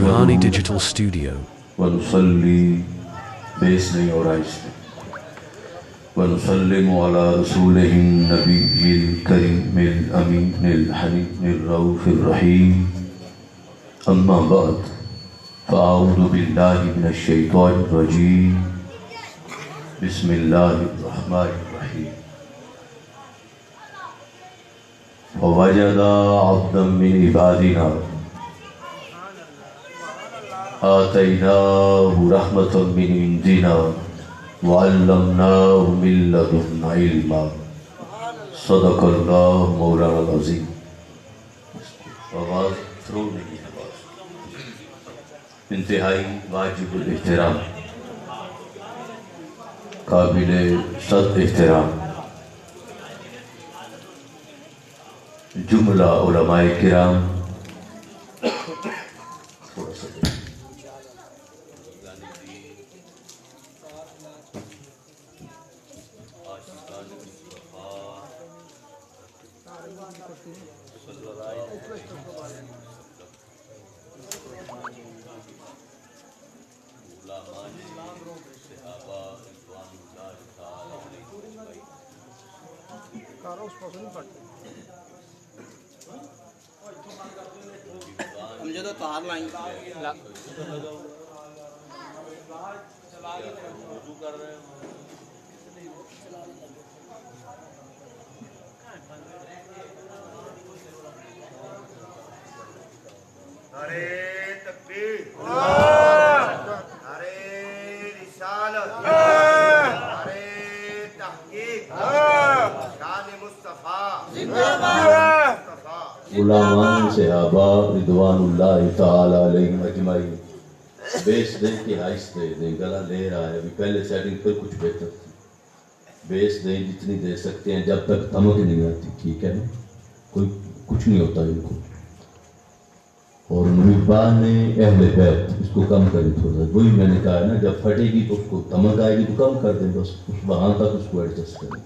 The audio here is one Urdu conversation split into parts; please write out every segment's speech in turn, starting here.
Rani Digital Studio. ونصلي باسم ورئيسه ونسلم على رسوله النبي الكريم الأمين الحنين الرؤوف الرحيم أما بعد فأعوذ بالله من الشيطان الرجيم بسم الله الرحمن الرحيم ووجد عبدا من عبادنا آتيناه رحمة من عندنا وعلمناه من لدنا علما صدق اللہ مولانا العظیم. آواز تھرونے کی آواز انتہائی واجب الاحترام قابل صد احترام جملہ علماء کرام مجھے تو تار لائیں نعرے تکبیر، نعرے رسالت، نعرے تحقیق، شان مصطفیٰ غلامان صحابہ رضوان اللہ تعالی علیہم اجمعین. بیس دیں کہ آہستہ دیں، گلا لے رہا ہے. ابھی پہلے سیٹنگ پھر کچھ بہتر تھی. بیس دیں جتنی دے سکتے ہیں جب تک دھمک نہیں آتی. ٹھیک ہے نا؟ کوئی کچھ نہیں ہوتا ان کو. اور محبان نے اہل بیت اس کو کم کرے تھوڑا. وہی میں نے کہا ہے نا، جب پھٹے گی تو اس کو دھمک آئے گی تو کم کر دیں، بس وہاں تک اس کو ایڈجسٹ کریں.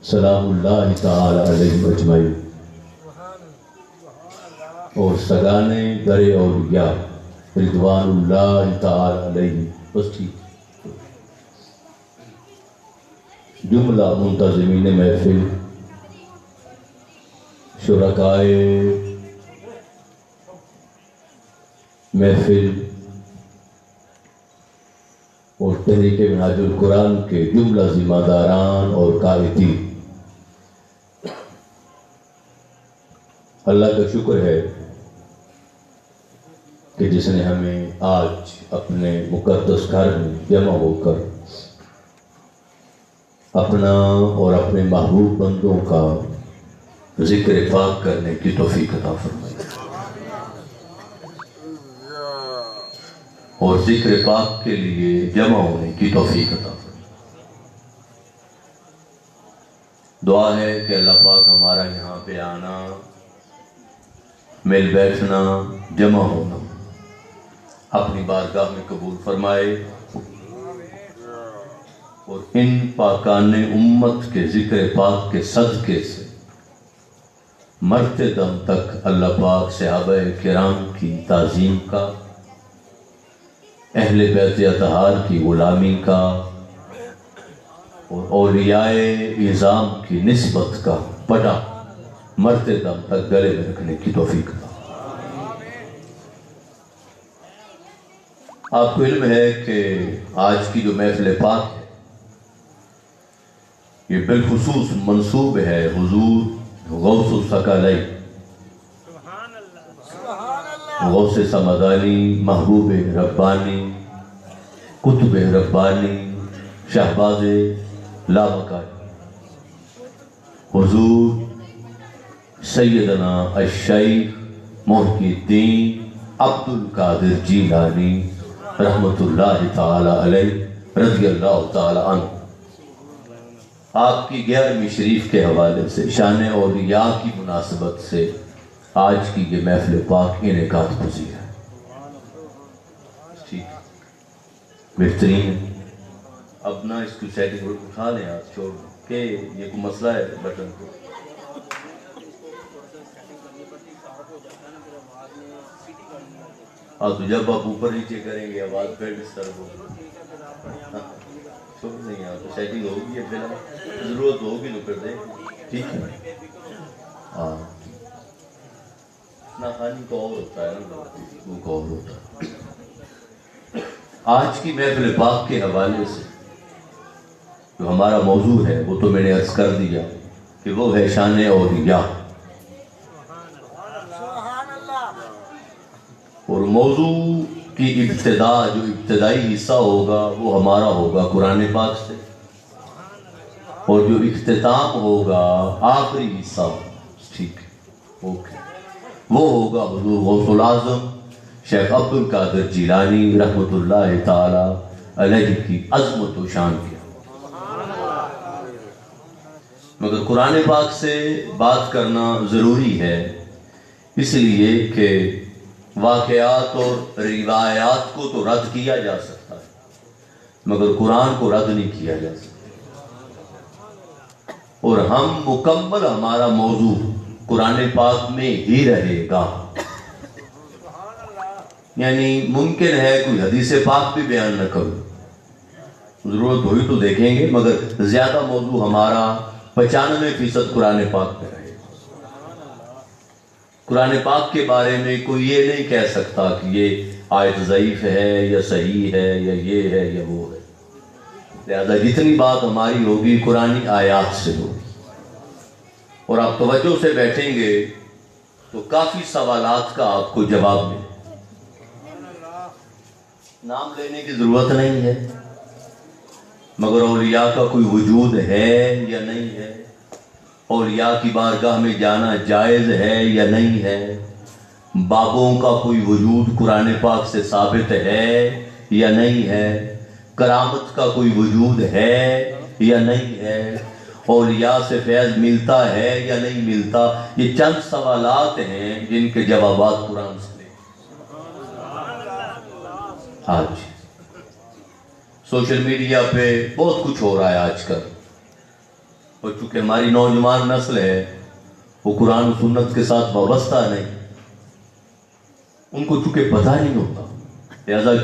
سلام اللہ تعالی علیہم اجمعین. اور سگانے در اولیاء رضوان اللہ تعالی علیہ. بس ٹھیک. جملہ منتظمین محفل، شرکائے محفل اور تحریک منہاج القرآن کے جملہ ذمہ داران اور قائدین، اللہ کا شکر ہے کہ جس نے ہمیں آج اپنے مقدس گھر میں جمع ہو کر اپنا اور اپنے محبوب بندوں کا ذکر پاک کرنے کی توفیق عطا فرمائی اور ذکر پاک کے لیے جمع ہونے کی توفیق عطا فرمائی. دعا ہے کہ اللہ پاک ہمارا یہاں پہ آنا، مل بیٹھنا، جمع ہونا اپنی بارگاہ میں قبول فرمائے اور ان پاکان امت کے ذکر پاک کے صدقے سے مرتے دم تک اللہ پاک صحابہ کرام کی تعظیم کا، اہل بیت اطہار کی غلامی کا اور اولیاء اعظام کی نسبت کا پٹا مرتے دم تک گلے میں رکھنے کی توفیق عطا. آپ کو علم ہے کہ آج کی جو محفل پاک ہے یہ بالخصوص منسوب ہے حضور غوث الثقلین غوث سمدانی، محبوب ربانی، قطب ربانی، شہباز لامکانی، حضور سیدنا الشیخ محی الدین عبد القادر جیلانی رحمت اللہ تعالی علیہ رضی اللہ تعالی عنہ. آپ کی 11ویں شریف کے حوالے سے شان اولیاء کی مناسبت سے آج کی یہ محفل پاک انعقاد پذیر ہے. ٹھیک بہترین ہے. اب نہ اس کی سیٹنگ اٹھا لیں، آپ چھوڑ کہ یہ کوئی مسئلہ ہے بٹن کو. ہاں تو جب آپ اوپر نیچے کریں گے آواز پھر ڈسٹرب ہوگی. چھوڑ نہیں آپ تو سیٹنگ ہوگی یا پھر ضرورت ہوگی تو پھر دیں. ٹھیک ہے. ہاں نہ خانی کو اور ہوتا ہے نا وہ کو اور ہوتا ہے. آج کی محفل پاک کے حوالے سے جو ہمارا موضوع ہے وہ تو میں نے عرض کر دیا کہ وہ ہے شان اولیاء. اور موضوع کی ابتدا جو ابتدائی حصہ ہوگا وہ ہمارا ہوگا قرآن پاک سے, اور جو اختتام ہوگا آخری حصہ ٹھیک اوکے وہ ہوگا حضور غوث العظم شیخ عبد القادر جیلانی رحمۃ اللہ تعالی علیہ کی عظمت و شان کی. مگر قرآن پاک سے بات کرنا ضروری ہے اس لیے کہ واقعات اور روایات کو تو رد کیا جا سکتا ہے مگر قرآن کو رد نہیں کیا جا سکتا. اور ہم مکمل ہمارا موضوع قرآن پاک میں ہی رہے گا. یعنی ممکن ہے کوئی حدیث پاک بھی بیان نہ کرو, ضرورت ہوئی تو دیکھیں گے, مگر زیادہ موضوع ہمارا 95% قرآن پاک پہ رہے. قرآن پاک کے بارے میں کوئی یہ نہیں کہہ سکتا کہ یہ آیت ضعیف ہے یا صحیح ہے یا یہ ہے یا وہ ہے. لہذا جتنی بات ہماری ہوگی قرآنی آیات سے ہوگی. اور آپ توجہ سے بیٹھیں گے تو کافی سوالات کا آپ کو جواب ملے. نام لینے کی ضرورت نہیں ہے مگر اولیاء کا کوئی وجود ہے یا نہیں ہے, اولیاء کی بارگاہ میں جانا جائز ہے یا نہیں ہے, بابوں کا کوئی وجود قرآن پاک سے ثابت ہے یا نہیں ہے, کرامت کا کوئی وجود ہے یا نہیں ہے, اولیاء سے فیض ملتا ہے یا نہیں ملتا. یہ چند سوالات ہیں جن کے جوابات قرآن سے لیں. آج سوشل میڈیا پہ بہت کچھ ہو رہا ہے آج کل, اور چونکہ ہماری نوجوان نسل ہے وہ قرآن و سنت کے ساتھ وابستہ نہیں, ان کو چونکہ پتہ نہیں ہوتا, لہذا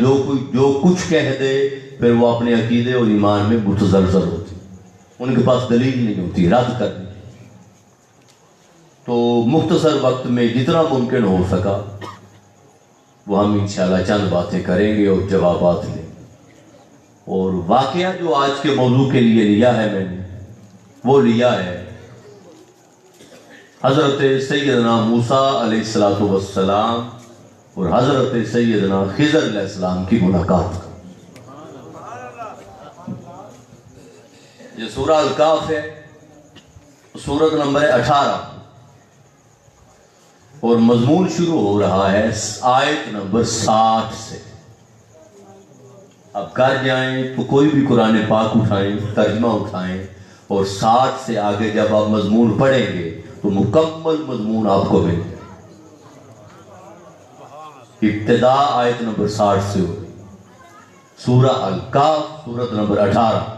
جو کچھ کہہ دے پھر وہ اپنے عقیدے اور ایمان میں متزلزل ہوتی, ان کے پاس دلیل نہیں ہوتی رد کرنے. تو مختصر وقت میں جتنا ممکن ہو سکا وہ ہم انشاءاللہ چند باتیں کریں گے اور جوابات لیں گے. اور واقعہ جو آج کے موضوع کے لیے لیا ہے میں نے وہ لیا ہے حضرت سیدنا موسیٰ علیہ السلام اور حضرت سیدنا خضر علیہ السلام کی ملاقات کا. یہ سورہ الکاف ہے, سورت نمبر 18, اور مضمون شروع ہو رہا ہے آیت نمبر 60 سے. اب کر جائیں تو کوئی بھی قرآن پاک اٹھائیں, ترجمہ اٹھائیں, اور 60 سے آگے جب آپ مضمون پڑھیں گے تو مکمل مضمون آپ کو مل جائے. ابتدا آیت نمبر 60 سے ہو گئی. سورہ الکاف سورت نمبر 18.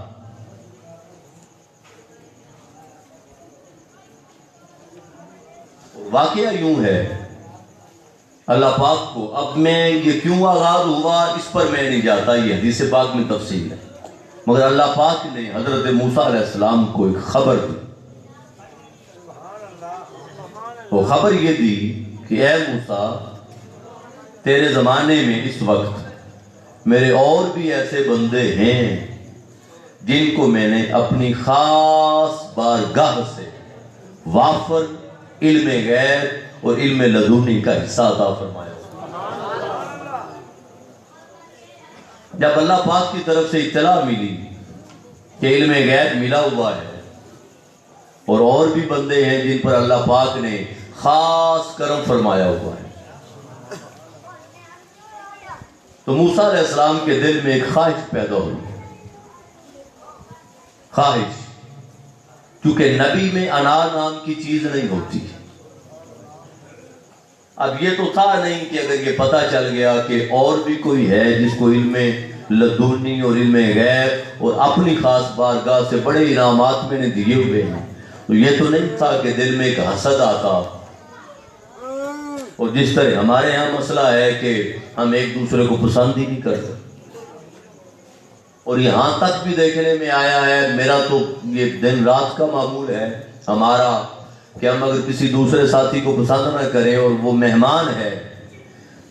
واقعہ یوں ہے, اللہ پاک کو اب میں یہ کیوں آغاز ہوا اس پر میں نہیں جاتا, یہ حدیث پاک میں تفصیل ہے, مگر اللہ پاک نے حضرت موسیٰ علیہ السلام کو ایک خبر دی. وہ خبر یہ دی کہ اے موسیٰ, تیرے زمانے میں اس وقت میرے اور بھی ایسے بندے ہیں جن کو میں نے اپنی خاص بارگاہ سے وافر علم غیب اور علم لدنی کا حصہ عطا فرمایا. جب اللہ پاک کی طرف سے اطلاع ملی کہ علم غیب ملا ہوا ہے اور بھی بندے ہیں جن پر اللہ پاک نے خاص کرم فرمایا ہوا ہے, تو موسیٰ علیہ السلام کے دل میں ایک خواہش پیدا ہوئی. خواہش, کیونکہ نبی میں انار نام کی چیز نہیں ہوتی. اب یہ تو تھا نہیں کہ اگر یہ پتہ چل گیا کہ اور بھی کوئی ہے جس کو علم لدنی اور علم غیب اور اپنی خاص بارگاہ سے بڑے انعامات میں نے دیے ہوئے ہیں, تو یہ تو نہیں تھا کہ دل میں ایک حسد آتا اور جس طرح ہمارے ہاں مسئلہ ہے کہ ہم ایک دوسرے کو پسند ہی نہیں کرتے، اور یہاں تک بھی دیکھنے میں آیا ہے، میرا تو یہ دن رات کا معمول ہے ہمارا، کہ ہم اگر کسی دوسرے ساتھی کو پسند نہ کریں اور وہ مہمان ہے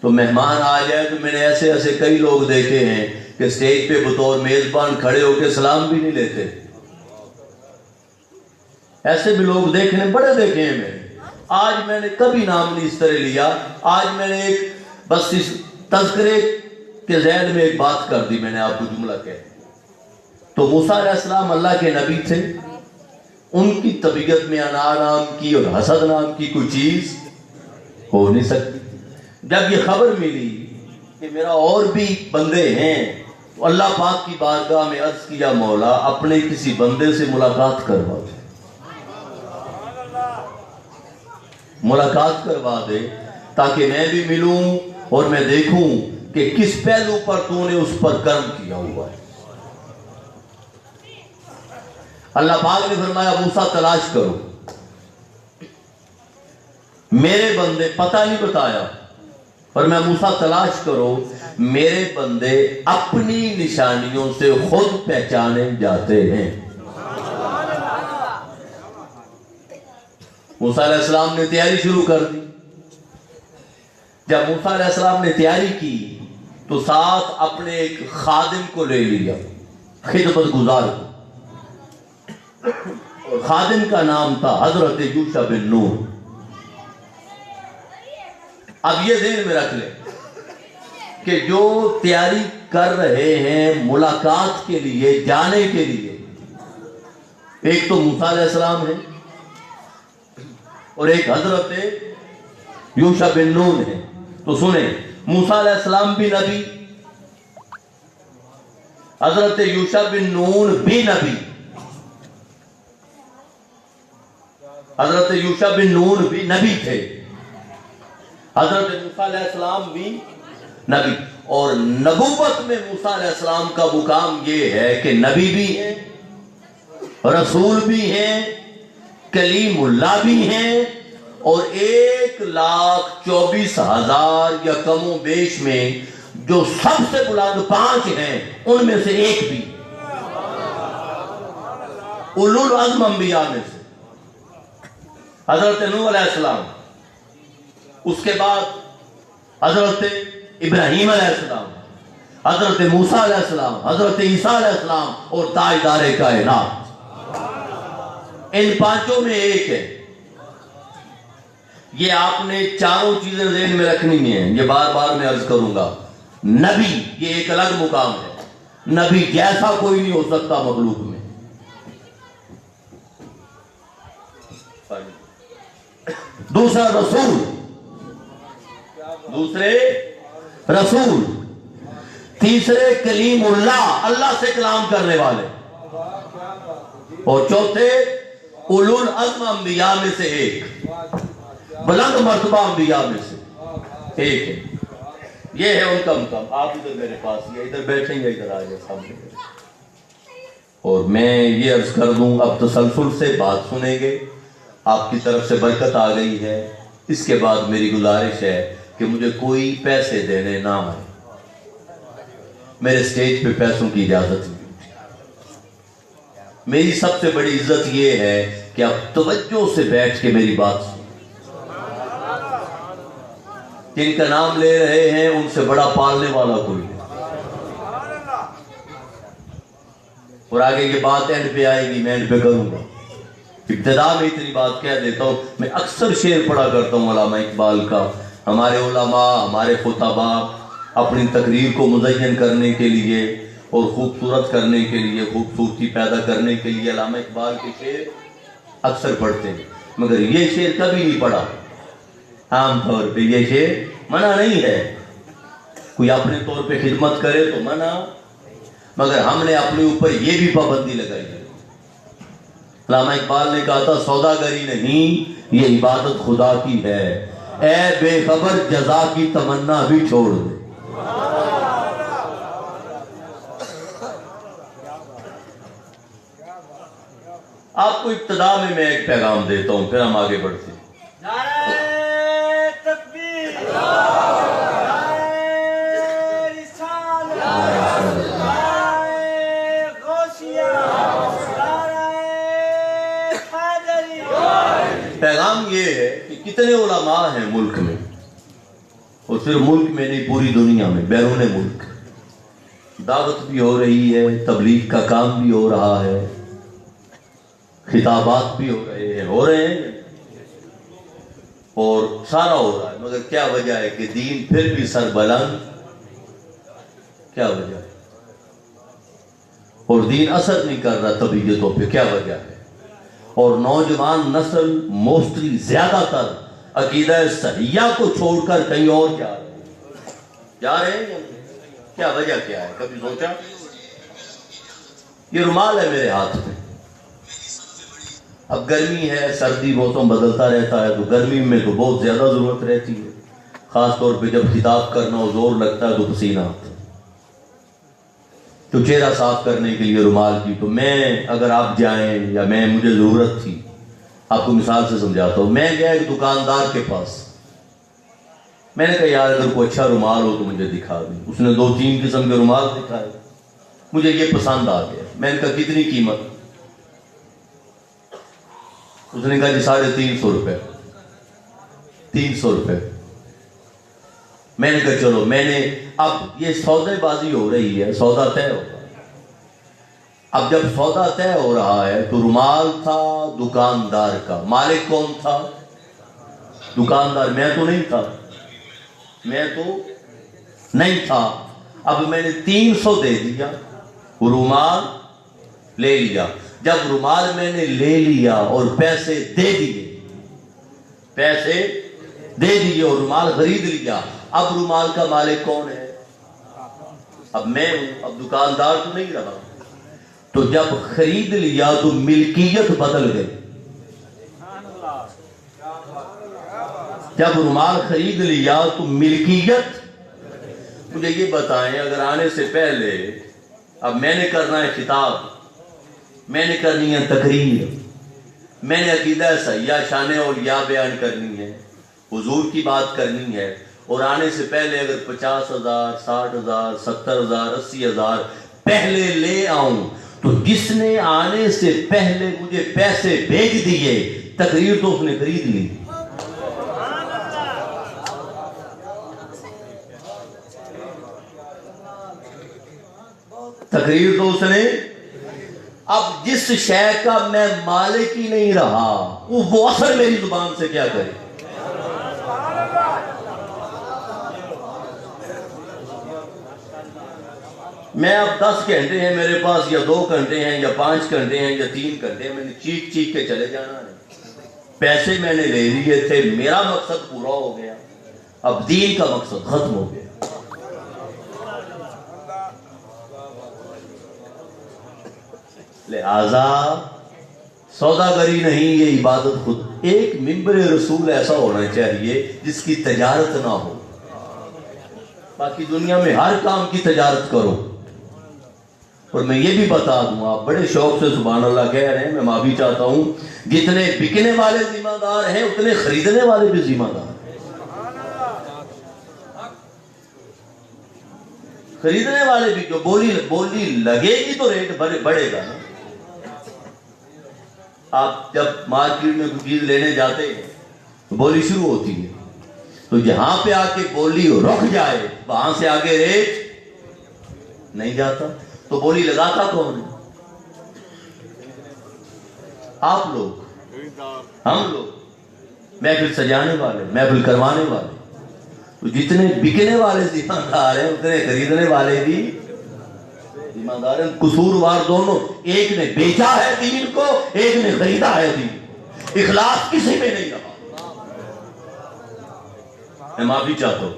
تو مہمان آ جائے، تو میں نے ایسے ایسے کئی لوگ دیکھے ہیں کہ سٹیج پہ بطور میزبان کھڑے ہو کے سلام بھی نہیں لیتے. ایسے بھی لوگ دیکھنے بڑے دیکھے ہیں میں. آج میں نے کبھی نام نہیں اس طرح لیا، آج میں نے ایک بس اس تذکرے کے ذیل میں ایک بات کر دی، میں نے آپ کو جملہ کہہ. تو موسیٰ علیہ السلام اللہ کے نبی تھے، ان کی طبیعت میں انا نام کی اور حسد نام کی کوئی چیز ہو نہیں سکتی. جب یہ خبر ملی کہ میرا اور بھی بندے ہیں، تو اللہ پاک کی بارگاہ میں عرض کیا، مولا اپنے کسی بندے سے ملاقات کروا دے، ملاقات کروا دے، تاکہ میں بھی ملوں اور میں دیکھوں کہ کس پہلو پر تو نے اس پر کرم کیا ہوا ہے. اللہ پاک نے فرمایا موسیٰ تلاش کرو میرے بندے، پتہ نہیں بتایا، پر میں موسیٰ تلاش کرو میرے بندے اپنی نشانیوں سے خود پہچانے جاتے ہیں. موسیٰ علیہ السلام نے تیاری شروع کر دی. جب موسیٰ علیہ السلام نے تیاری کی تو ساتھ اپنے ایک خادم کو لے لیا، خدمت گزار کو. خادم کا نام تھا حضرت یوشع بن نون. اب یہ ذہن میں رکھ لیں کہ جو تیاری کر رہے ہیں ملاقات کے لیے، جانے کے لیے، ایک تو موسیٰ علیہ السلام ہے اور ایک حضرت یوشع بن نون ہے. تو سنیں، موسیٰ علیہ السلام بھی نبی، حضرت یوشع بن نون بھی نبی. حضرت یوشع بن نون بھی نبی تھے، حضرت موسیٰ علیہ السلام بھی نبی. اور نبوت میں موسیٰ علیہ السلام کا مقام یہ ہے کہ نبی بھی ہیں، رسول بھی ہیں، کلیم اللہ بھی ہیں، اور 1,24,000 یا کم و بیش میں جو سب سے بلند 5 ہیں ان میں سے ایک بھی اولو العزم انبیاء میں سے حضرت نوح علیہ السلام، اس کے بعد حضرت ابراہیم علیہ السلام، حضرت موسیٰ علیہ السلام، حضرت عیسیٰ علیہ السلام اور تاجدار کائنات. ان 5 میں ایک ہے. یہ آپ نے چاروں چیزیں ذہن میں رکھنی ہیں، یہ بار بار میں عرض کروں گا. نبی یہ ایک الگ مقام ہے، نبی جیسا کوئی نہیں ہو سکتا مخلوق میں. دوسرا رسول، دوسرے رسول، تیسرے کلیم اللہ، اللہ سے کلام کرنے والے، اور چوتھے اولو العزم انبیاء میں سے ایک، بلند مرتبہ انبیاء میں سے ایک ہے. یہ ہے ان کا مقام. آپ ادھر میرے پاس یا ادھر بیٹھیں یا ادھر آئیے سامنے. اور میں یہ عرض کر دوں، اب تسلسل سے بات سنیں گے، آپ کی طرف سے برکت آ گئی ہے. اس کے بعد میری گزارش ہے کہ مجھے کوئی پیسے دینے نہ آئے. میرے سٹیج پہ پیسوں کی اجازت نہیں. میری سب سے بڑی عزت یہ ہے کہ آپ توجہ سے بیٹھ کے میری بات سنیں. جن کا نام لے رہے ہیں ان سے بڑا پالنے والا کوئی نہیں. اور آگے کی بات اینڈ پہ آئے گی، میں اینڈ پہ کروں گا. ابتدا میں اتنی بات کہہ دیتا ہوں، میں اکثر شعر پڑھا کرتا ہوں علامہ اقبال کا. ہمارے علماء، ہمارے خطباء اپنی تقریر کو مزین کرنے کے لیے اور خوبصورت کرنے کے لیے، خوبصورتی پیدا کرنے کے لیے علامہ اقبال کے شعر اکثر پڑھتے ہیں، مگر یہ شعر کبھی نہیں پڑھا. عام طور پہ یہ شعر منع نہیں ہے، کوئی اپنے طور پہ خدمت کرے تو منع، مگر ہم نے اپنے اوپر یہ بھی پابندی لگائی ہے. علامہ اقبال نے کہا تھا، سوداگری نہیں یہ عبادت خدا کی ہے، اے بے خبر جزا کی تمنا بھی چھوڑ دے. آپ کو ابتدا میں ایک پیغام دیتا ہوں، پھر ہم آگے بڑھتے ہیں. نعرہ تکبیر، پیغام یہ ہے کہ کتنے علماء ہیں ملک میں، اور صرف ملک میں نہیں پوری دنیا میں، بیرون ملک دعوت بھی ہو رہی ہے، تبلیغ کا کام بھی ہو رہا ہے، خطابات بھی ہو رہے ہیں اور سارا ہو رہا ہے، مگر کیا وجہ ہے کہ دین پھر بھی سر بلند، کیا وجہ ہے؟ اور دین اثر نہیں کر رہا طبیعتوں پہ، کیا وجہ ہے؟ اور نوجوان نسل موسٹلی زیادہ تر عقیدہ صحیحہ کو چھوڑ کر کہیں اور جا رہے ہیں، کیا وجہ کیا ہے؟ کبھی سوچا؟ یہ رومال ہے میرے ہاتھ میں، اب گرمی ہے، سردی موسم بدلتا رہتا ہے، تو گرمی میں تو بہت زیادہ ضرورت رہتی ہے، خاص طور پہ جب خطاب کرنا ہو، زور لگتا ہے تو پسینہ آتا ہے، تو چہرہ صاف کرنے کے لیے رومال کی. تو میں اگر آپ جائیں یا مجھے ضرورت تھی، آپ کو مثال سے سمجھاتا ہوں. میں گیا ایک دکاندار کے پاس، میں نے کہا یار اگر کوئی اچھا رومال ہو تو مجھے دکھا دیں. اس نے 2-3 قسم کے رومال دکھائے، مجھے یہ پسند آ گیا. میں نے کہا کتنی قیمت؟ اس نے کہا جی 350 روپے. 300 روپے. میں نے کہا چلو، میں نے اب یہ سودے بازی ہو رہی ہے، سودا طے ہوگا. اب جب سودا طے ہو رہا ہے تو رومال تھا دکاندار کا، مالک کون تھا؟ دکاندار. میں تو نہیں تھا. اب میں نے 300 دے دیا، رومال لے لیا. جب رومال میں نے لے لیا اور پیسے دے دیے اور رومال خرید لیا، اب رومال کا مالک کون ہے؟ اب میں ہوں، اب دکاندار تو نہیں رہا. تو جب خرید لیا تو ملکیت بدل گئی. جب رومال خرید لیا تو ملکیت. مجھے یہ بتائیں، اگر آنے سے پہلے اب میں نے کرنا ہے خطاب، میں نے کرنی ہے تقریر، میں نے عقیدہ صحیحہ شان اولیاء بیان کرنی ہے، حضور کی بات کرنی ہے، اور آنے سے پہلے اگر 50,000 60,000 70,000 80,000 پہلے لے آؤں، تو جس نے آنے سے پہلے مجھے پیسے بھیج دیے، تقریر تو اس نے خرید لی. تقریر تو اس نے. اب جس شے کا میں مالک ہی نہیں رہا، وہ اثر میری زبان سے کیا کرے؟ میں اب 10 گھنٹے ہیں میرے پاس، یا 2 گھنٹے ہیں، یا 5 گھنٹے ہیں، یا 3 گھنٹے ہیں، میں نے چیخ کے چلے جانا ہے. پیسے میں نے لے لیے تھے، میرا مقصد پورا ہو گیا، اب دین کا مقصد ختم ہو گیا. لہذا سوداگری نہیں، یہ عبادت خود. ایک منبر رسول ایسا ہونا چاہیے جس کی تجارت نہ ہو. باقی دنیا میں ہر کام کی تجارت کرو. اور میں یہ بھی بتا دوں، آپ بڑے شوق سے سبحان اللہ کہہ رہے ہیں، میں معافی چاہتا ہوں، جتنے بکنے والے ذمہ دار ہیں اتنے خریدنے والے بھی ذمہ دار ہیں. خریدنے والے بھی، جو بولی لگے گی تو ریٹ بڑھے گا نا. آپ جب مارکیٹ میں کوئی چیز لینے جاتے ہیں تو بولی شروع ہوتی ہے، تو جہاں پہ آ کے بولی رک جائے وہاں سے آگے ریٹ نہیں جاتا. تو بولی لگاتا کون ہے؟ آپ لوگ، ہم لوگ، محفل سجانے والے، محفل کروانے والے. تو جتنے بکنے والے ذمہ دار ہیں اتنے خریدنے والے بھی ذمہ دار ہیں. قصوروار دونوں، ایک نے بیچا ہے دین کو، ایک نے خریدا ہے دین. اخلاص کسی میں نہیں رہا. میں معافی چاہتا ہوں،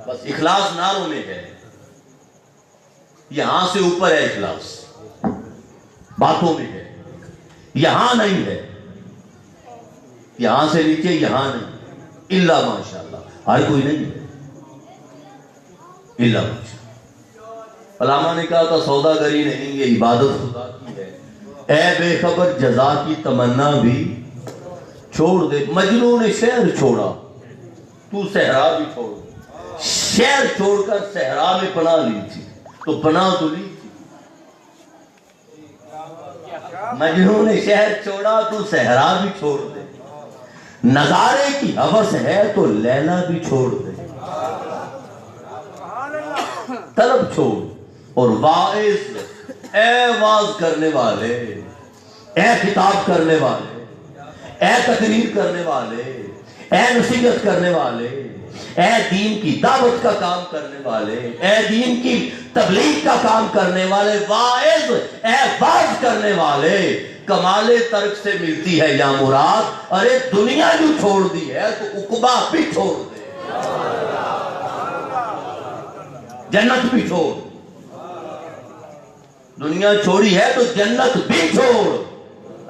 بس اخلاص ناروں میں ہے. یہاں سے اوپر ہے اخلاص، باتوں میں ہے، یہاں نہیں ہے. یہاں سے نیچے یہاں نہیں، الا ماشاءاللہ. ہر کوئی نہیں ہے، الا ماشاءاللہ. علامہ نے کہا تھا سوداگری نہیں، یہ عبادت خدا کی ہے. اے بے خبر جزا کی تمنا بھی چھوڑ دے. مجنوں نے شہر چھوڑا، تو صحرا بھی چھوڑ. شہر چھوڑ کر صحرا میں پناہ لی تھی، تو پناہ تو لی تھی. مجنوں نے شہر چھوڑا، تو صحرا بھی چھوڑ دے. نظارے کی ہوس ہے تو لیلا بھی چھوڑ دے، طلب چھوڑ. اور واعظ، اے واز کرنے والے، اے خطاب کرنے والے، اے تقریر کرنے والے، اے نصیحت کرنے والے، اے دین کی دعوت کا کام کرنے والے، اے دین کی تبلیغ کا کام کرنے والے، واعظ، اے واز کرنے والے، کمال ترک سے ملتی ہے یا مراد، ارے دنیا جو چھوڑ دی ہے تو عقبہ بھی چھوڑ دے، جنت بھی چھوڑ. دنیا چھوڑی ہے تو جنت بھی چھوڑ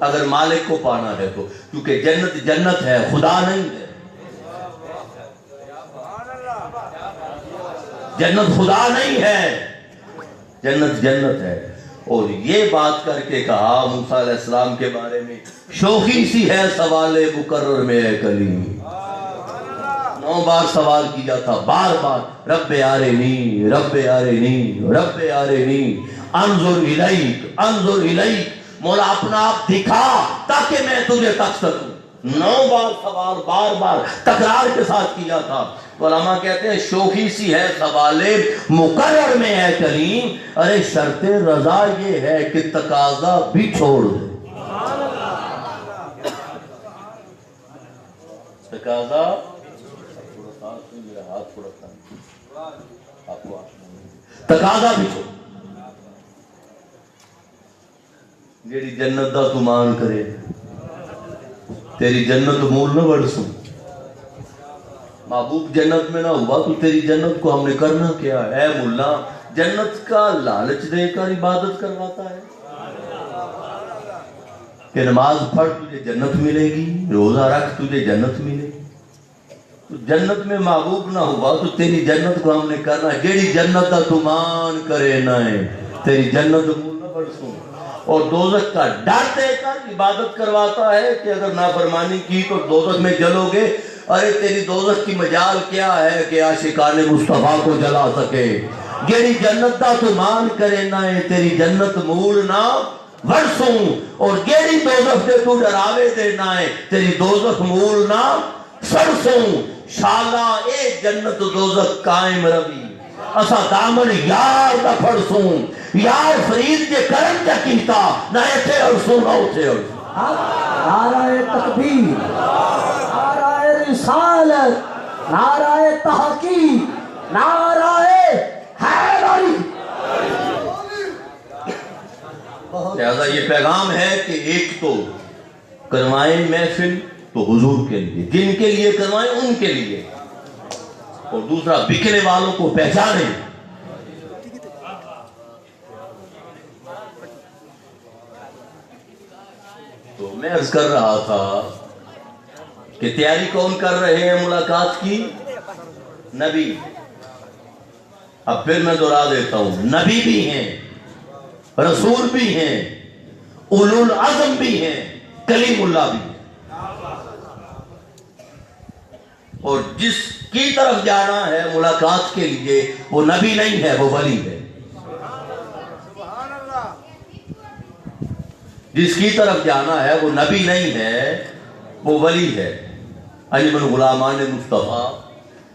اگر مالک کو پانا ہے تو، کیونکہ جنت جنت ہے، خدا نہیں ہے. جنت خدا نہیں ہے، جنت جنت ہے. اور یہ بات کر کے کہا موسیٰ علیہ السلام کے بارے میں، شوخی سی ہے سوال مکرر میں اے کلیم. 9 بار سوال کیا تھا، بار بار رب آرینی رب آرینی رب آرینی انظر الیک انظر الیک، مولا اپنا آپ دکھا تاکہ میں تجھے تک سکوں. 9 بار سوال بار بار تکرار کے ساتھ کیا تھا. علماء کہتے ہیں شوخی سی ہے سوال مقرر میں ہے کریم، ارے شرط رضا یہ ہے کہ تقاضا بھی چھوڑ دے. تقاضا تقاضا بھی چھوڑ. جیڑی جنت دا تو مان کرے تیری جنت مول نہ بڑھسوں. محبوب جنت میں نہ ہوا تو تیری جنت کو ہم نے کرنا کیا ہے؟ اے ملا، جنت کا لالچ دے کر عبادت کرواتا ہے کہ نماز پڑھ تجھے جنت ملے گی، روزہ رکھ تجھے جنت ملے گی. تو جنت میں محبوب نہ ہوا تو تیری جنت کو ہم نے کرنا ہے. جیڑی جنت دا تو مان کرے نہ ہے تیری جنت مول نہ بڑھسوں. اور دوزخ کا ڈر دے کر عبادت کرواتا ہے کہ اگر نافرمانی کی تو دوزخ میں جلو گے. ارے تیری دوزخ کی مجال کیا ہے کہ عاشقان مصطفیٰ کو جلا سکے. جیڑی جنت دا تو مان کرے نہ ہے تیری جنت مول نہ ورسوں. اور جیڑی دوزخ دے تو ڈراوے دے نہ ہے تیری دوزخ مول نہ سرسوں. شالا اے جنت دوزخ قائم روی، اسا دامن یار دا پھڑسوں. یار فرید کے کرم کیا کیتا، نہ ایتھے ارسوں نہ اٹھے ارسوں. نعرہ تکبیر، نعرہ رسالت، نعرہ تحقیق، نعرہ حیدری. لہذا یہ پیغام ہے کہ ایک تو کروائیں محفل تو حضور کے لیے، جن کے لیے کروائیں ان کے لیے، اور دوسرا بکنے والوں کو پہچانیں. تو میں عرض کر رہا تھا کہ تیاری کون کر رہے ہیں ملاقات کی؟ نبی. اب پھر میں دہرا دیتا ہوں، نبی بھی ہیں، رسول بھی ہیں، اولو العزم بھی ہیں، کلیم اللہ بھی ہیں. اور جس کی طرف جانا ہے ملاقات کے لیے وہ نبی نہیں ہے، وہ ولی ہے. جس کی طرف جانا ہے وہ نبی نہیں ہے، وہ ولی ہے. علی بن غلامان مصطفیٰ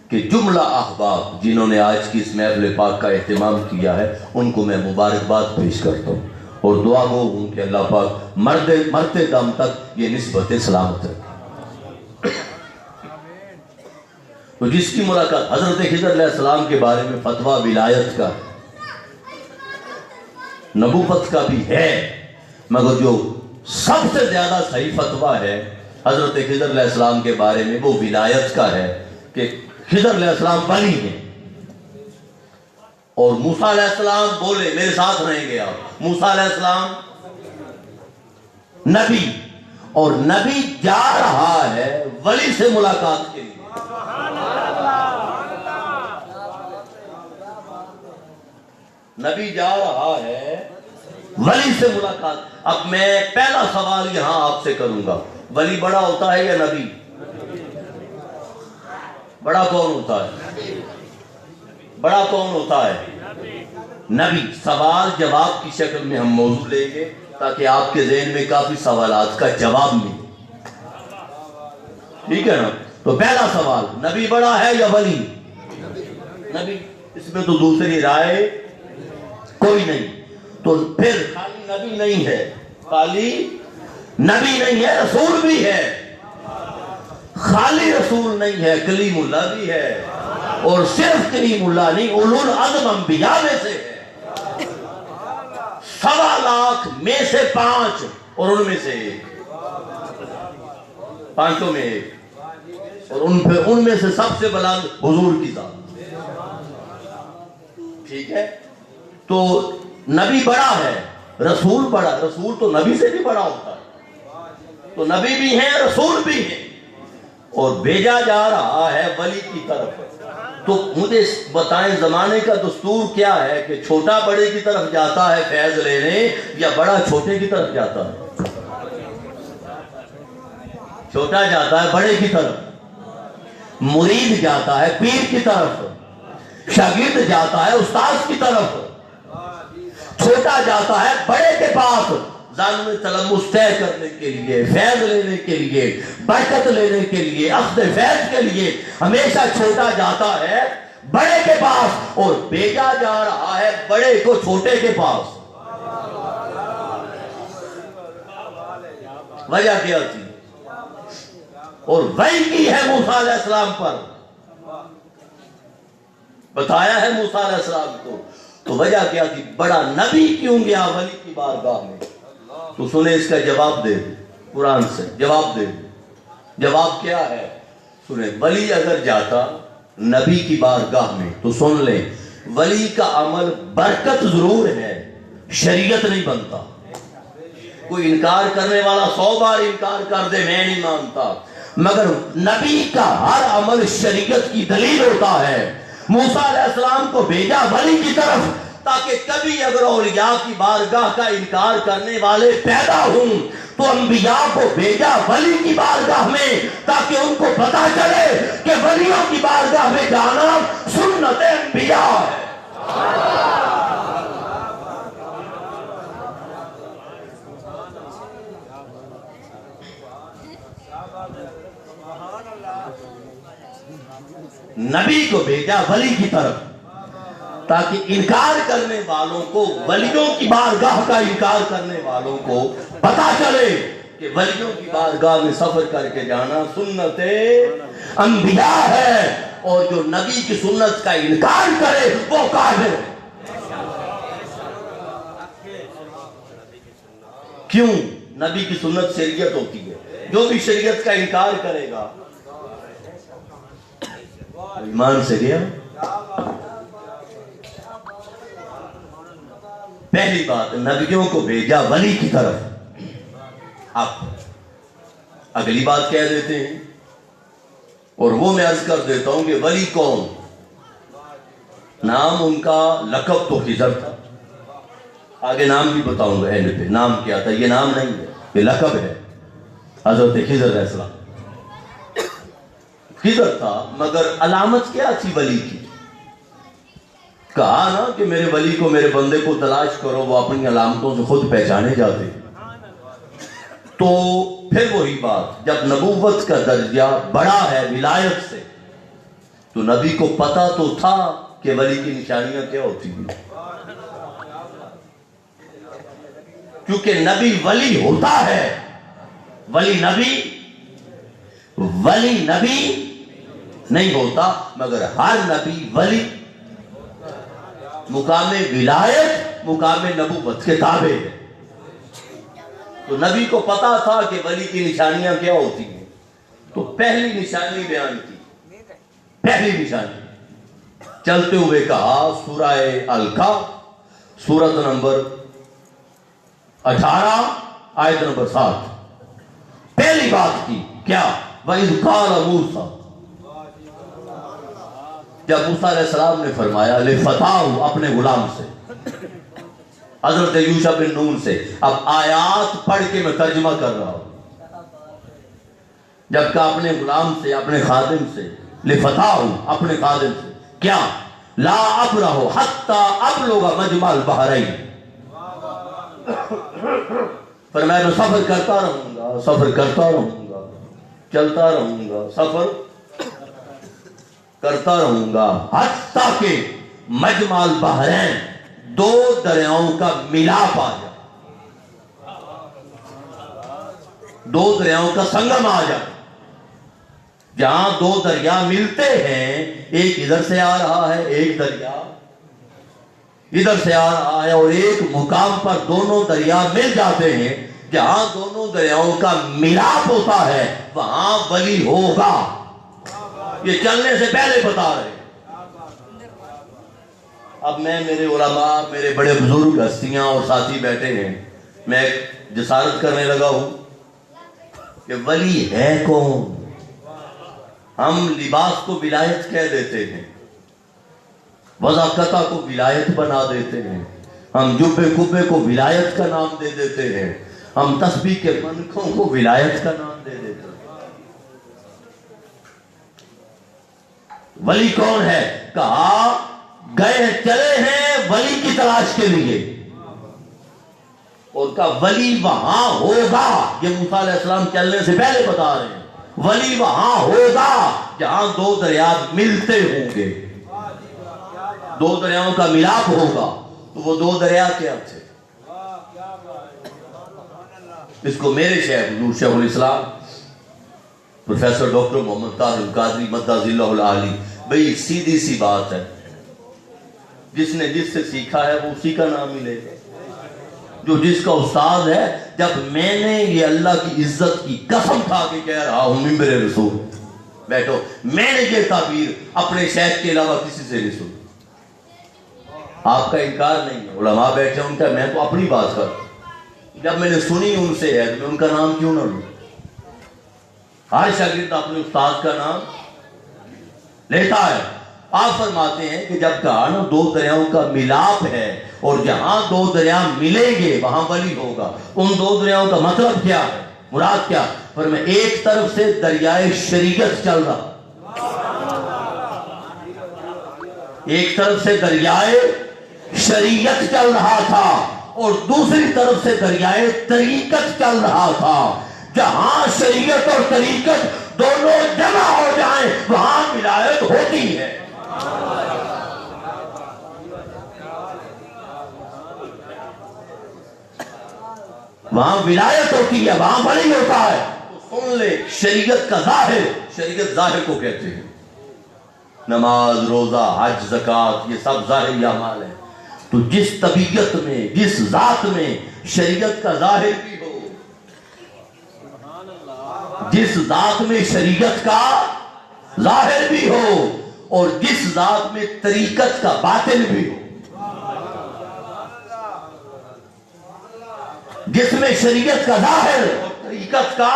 کہ جملہ احباب جنہوں نے آج کی اس محفل پاک کا اہتمام کیا ہے ان کو میں مبارکباد پیش کرتا ہوں اور دعا گو ہوں کہ اللہ پاک مرتے دم تک یہ نسبت سلامت رکھے. تو جس کی ملاقات حضرت خضر علیہ السلام کے بارے میں فتویٰ ولایت کا نبوت کا بھی ہے، مگر جو سب سے زیادہ صحیح فتویٰ ہے حضرت خضر علیہ السلام کے بارے میں وہ ولایت کا ہے کہ خضر علیہ السلام ولی ہیں. اور موسیٰ علیہ السلام بولے میرے ساتھ رہیں گے آپ، موسیٰ علیہ السلام نبی، اور نبی جا رہا ہے ولی سے ملاقات کے لیے. نبی جا رہا ہے ولی سے ملاقات. اب میں پہلا سوال یہاں آپ سے کروں گا، ولی بڑا ہوتا ہے یا نبی؟ بڑا کون ہوتا ہے؟ بڑا کون ہوتا ہے؟ نبی. سوال جواب کی شکل میں ہم موضوع لیں گے تاکہ آپ کے ذہن میں کافی سوالات کا جواب ملے. ٹھیک ہے نا؟ تو پہلا سوال، نبی بڑا ہے یا ولی؟ نبی، اس میں تو دوسری رائے کوئی نہیں. تو پھر خالی نبی نہیں ہے، خالی نبی نہیں ہے، رسول بھی ہے. خالی رسول نہیں ہے، کلیم اللہ بھی ہے. اور صرف کلیم اللہ نہیں، اولو العزم انبیاء میں سے ہے. 1.25 لاکھ میں سے 5 اور ان میں سے 1، 5 میں 1. اور ان میں سے سب سے بلند حضور کی ذات. ٹھیک ہے؟ تو نبی بڑا ہے، رسول بڑا. رسول تو نبی سے بھی بڑا ہوتا ہے. تو نبی بھی ہیں، رسول بھی ہیں، اور بھیجا جا رہا ہے ولی کی طرف. تو مجھے بتائیں زمانے کا دستور کیا ہے کہ چھوٹا بڑے کی طرف جاتا ہے فیض لینے یا بڑا چھوٹے کی طرف جاتا ہے؟ چھوٹا جاتا ہے بڑے کی طرف، مرید جاتا ہے پیر کی طرف، شاگرد جاتا ہے استاذ کی طرف. چھوٹا جاتا ہے بڑے کے پاس ظالم تلمس طے کرنے کے لیے، فیض لینے کے لیے، برکت لینے کے لیے، اخذ فیض کے لیے. ہمیشہ چھوٹا جاتا ہے بڑے کے پاس اور بھیجا جا رہا ہے بڑے کو چھوٹے کے پاس. وجہ کیا تھی؟ اور وحی کی ہے موسیٰ علیہ السلام پر، بتایا ہے موسیٰ علیہ السلام کو. تو وجہ کیا تھی؟ بڑا نبی کیوں گیا ولی کی بارگاہ میں؟ تو سنیں اس کا جواب دے قرآن سے. جواب دے. جواب کیا ہے؟ سنیں. ولی اگر جاتا نبی کی بارگاہ میں تو سن لیں، ولی کا عمل برکت ضرور ہے، شریعت نہیں بنتا. کوئی انکار کرنے والا 100 بار انکار کر دے میں نہیں مانتا، مگر نبی کا ہر عمل شریعت کی دلیل ہوتا ہے. موسیٰ علیہ السلام کو بھیجا ولی کی طرف تاکہ کبھی اگر اولیاء کی بارگاہ کا انکار کرنے والے پیدا ہوں تو انبیاء کو بھیجا ولی کی بارگاہ میں تاکہ ان کو پتا چلے کہ ولیوں کی بارگاہ میں جانا سنت انبیاء ہے. نبی کو بھیجا ولی کی طرف تاکہ انکار کرنے والوں کو، ولیوں کی بارگاہ کا انکار کرنے والوں کو پتا چلے کہ ولیوں کی بارگاہ میں سفر کر کے جانا سنت انبیاء ہے، اور جو نبی کی سنت کا انکار کرے وہ کافر ہے. کیوں؟ نبی کی سنت شریعت ہوتی ہے. جو بھی شریعت کا انکار کرے گا ایمان سے گیا. پہلی بات، نبیوں کو بھیجا ولی کی طرف. اب اگلی بات کہہ دیتے ہیں، اور وہ میں عرض کر دیتا ہوں کہ ولی کون؟ نام ان کا، لقب تو خضر تھا. آگے نام بھی بتاؤں گا اینڈ پہ نام کیا تھا. یہ نام نہیں ہے، یہ لقب ہے. حضرت خضر علیہ السلام خضر تھا، مگر علامت کیا تھی ولی کی؟ کہا نا کہ میرے ولی کو، میرے بندے کو تلاش کرو، وہ اپنی علامتوں سے خود پہچانے جاتے. تو پھر وہی بات، جب نبوت کا درجہ بڑا ہے ولایت سے تو نبی کو پتا تو تھا کہ ولی کی نشانیاں کیا ہوتی ہیں، کیونکہ نبی ولی ہوتا ہے. ولی نبی نہیں ہوتا، مگر ہر نبی ولی مقام ولایت، مقام نبوت کے تابع ہے. تو نبی کو پتا تھا کہ ولی کی نشانیاں کیا ہوتی ہیں. تو پہلی نشانی بیان کی. پہلی نشانی چلتے ہوئے کہا سورہ الکہف سورت نمبر 18 آیت نمبر 7. پہلی بات کی کیا؟ وَإِذْ قَالَ مُوسَىٰ، جب موسیٰ علیہ السلام نے فرمایا لِفَتَاهُ، اپنے غلام سے، حضرت یوشع بن نون سے. اب آیات پڑھ کے میں ترجمہ کر رہا ہوں. جب کہا اپنے غلام سے، اپنے خادم سے، لِفَتَاهُ، اپنے خادم سے، کیا؟ لا ابرح حتی ابلغ مجمع البحرین، فرمایا میں سفر کرتا رہوں گا، سفر کرتا رہوں گا چلتا رہوں گا، سفر کرتا رہوں گا، حتیٰ کہ مجمع البحرین دو دریاؤں کا ملاپ آ جائے، دو دریاؤں کا سنگم آ جائے، جہاں دو دریا ملتے ہیں، ایک ادھر سے آ رہا ہے، ایک دریا ادھر سے آ رہا ہے، اور ایک مقام پر دونوں دریا مل جاتے ہیں، جہاں دونوں دریاؤں کا ملاپ ہوتا ہے وہاں ولی ہوگا۔ یہ چلنے سے پہلے بتا رہے ہیں۔ اب میں، میرے علماء، میرے بڑے بزرگ ہستیاں اور ساتھی بیٹھے ہیں، میں ایک جسارت کرنے لگا ہوں کہ ولی ہے کون؟ ہم لباس کو ولایت کہہ دیتے ہیں، وضاقتہ کو ولایت بنا دیتے ہیں، ہم جبے کبے کو ولایت کا نام دے دیتے ہیں، ہم تسبیح کے منکھوں کو ولایت کا نام دے دیتے ہیں۔ ولی کون ہے؟ کہا گئے چلے ہیں ولی کی تلاش کے لیے، اور کہا ولی وہاں ہوگا۔ یہ موسیٰ علیہ السلام چلنے سے پہلے بتا رہے ہیں، ولی وہاں ہوگا جہاں دو دریا ملتے ہوں گے، دو دریاؤں کا ملاپ ہوگا۔ تو وہ دو دریا کیا تھے؟ اس کو میرے شیخ حضور شیخ الاسلام پروفیسر ڈاکٹر محمد طاہر القادری مدہ ذلہ العالی، بھئی سیدھی سی بات ہے، جس نے جس سے سیکھا ہے وہ اسی کا نام ملے گا۔ جو جس کا استاد ہے، جب میں نے یہ اللہ کی عزت کی قسم کھا کے کہہ رہا ہوں منبر رسول بیٹھو، میں نے یہ تعبیر اپنے شیخ کے علاوہ کسی سے نہیں سنی۔ آپ کا انکار نہیں ہے، علماء بیٹھے ان کا، میں تو اپنی بات کرتا ہوں، جب میں نے سنی ان سے ہے تو میں ان کا نام کیوں نہ لوں؟ ہر شاگرد اپنے استاد کا نام لیتا ہے۔ آپ فرماتے ہیں کہ جب کہا نا دو دریاؤں کا ملاپ ہے، اور جہاں دو دریا ملیں گے وہاں ولی ہوگا، ان دو دریاؤں کا مطلب کیا ہے، مراد کیا؟ پر میں ایک طرف سے دریائے شریعت چل رہا، ایک طرف سے دریائے شریعت چل رہا تھا، اور دوسری طرف سے دریائے طریقت چل رہا تھا۔ جہاں شریعت اور طریقت دونوں جمع ہو جائیں وہاں ولایت ہوتی ہے۔ وہاں ولایت ہوتی ہے، وہاں ولی ہوتا ہے۔ تو سن لے، شریعت کا ظاہر، شریعت ظاہر کو کہتے ہیں، نماز، روزہ، حج، زکوٰۃ، یہ سب ظاہری اعمال ہیں۔ تو جس طبیعت میں، جس ذات میں شریعت کا ظاہر بھی ہو، جس ذات میں شریعت کا ظاہر بھی ہو، اور جس ذات میں طریقت کا باطن بھی ہو، جس میں شریعت کا ظاہر اور طریقت کا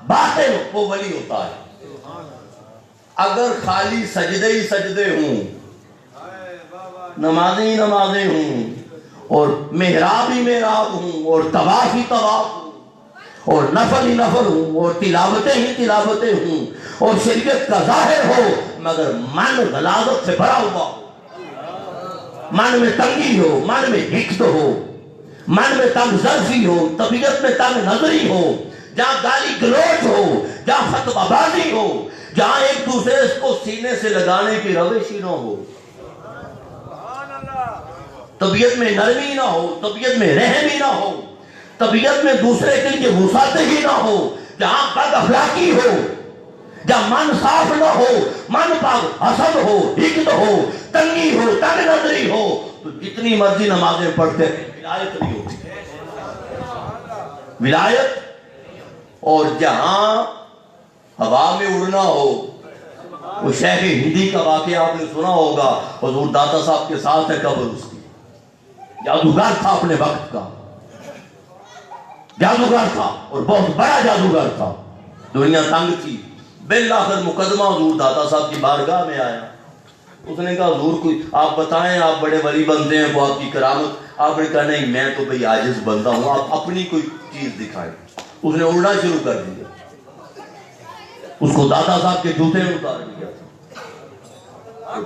باطن، وہ ولی ہوتا ہے۔ اگر خالی سجدے ہی سجدے ہوں، نمازیں ہی نمازیں ہوں، اور محراب ہی محراب ہوں، اور طواف ہی طواف ہوں، اور نفل ہی نفل ہوں، اور تلاوتیں ہی تلاوتیں ہوں، اور شریعت کا ظاہر ہو، مگر من غلاظت سے بھرا ہوا ہو، من میں تنگی ہو، من میں حقد ہو، من میں تنگ ظرفی ہو، طبیعت میں تنگ نظری ہو، جہاں گالی گلوچ ہو، جہاں فتوہ بازی ہو، جہاں ایک دوسرے کو سینے سے لگانے کی روش ہی نہ ہو، طبیعت میں نرمی نہ ہو، طبیعت میں رحم ہی نہ ہو، طبیعت میں دوسرے کے لیے وسعت ہی نہ ہو، جہاں بد اخلاقی ہو، جہاں من صاف نہ ہو، من پاک حسد ہو، حقد ہو، تنگی ہو، تنگ نظری ہو، تو جتنی مرضی نمازیں پڑھتے ہیں ولایت نہیں ہوتی۔ ولایت، اور جہاں ہوا میں اڑنا ہو، وہ شیخ ہندی کا واقعہ آپ نے سنا ہوگا، حضور داتا صاحب کے ساتھ ہے قبر اس کی، جادوگر تھا اپنے وقت کا، جادوگر تھا اور بہت بڑا جادوگر تھا، دنیا تنگ تھی، بالآخر مقدمہ حضور داتا صاحب کی بارگاہ میں آیا۔ اس نے کہا حضور کوئی آپ بتائیں، آپ بڑے ولی بندے ہیں، وہ آپ کی کرامت۔ آپ نے کہا نہیں، میں تو بھئی عاجز بندہ ہوں، آپ اپنی کوئی چیز دکھائیں۔ اس نے اڑنا شروع کر دیا، اس کو داتا صاحب کے جوتے میں اتار دیا،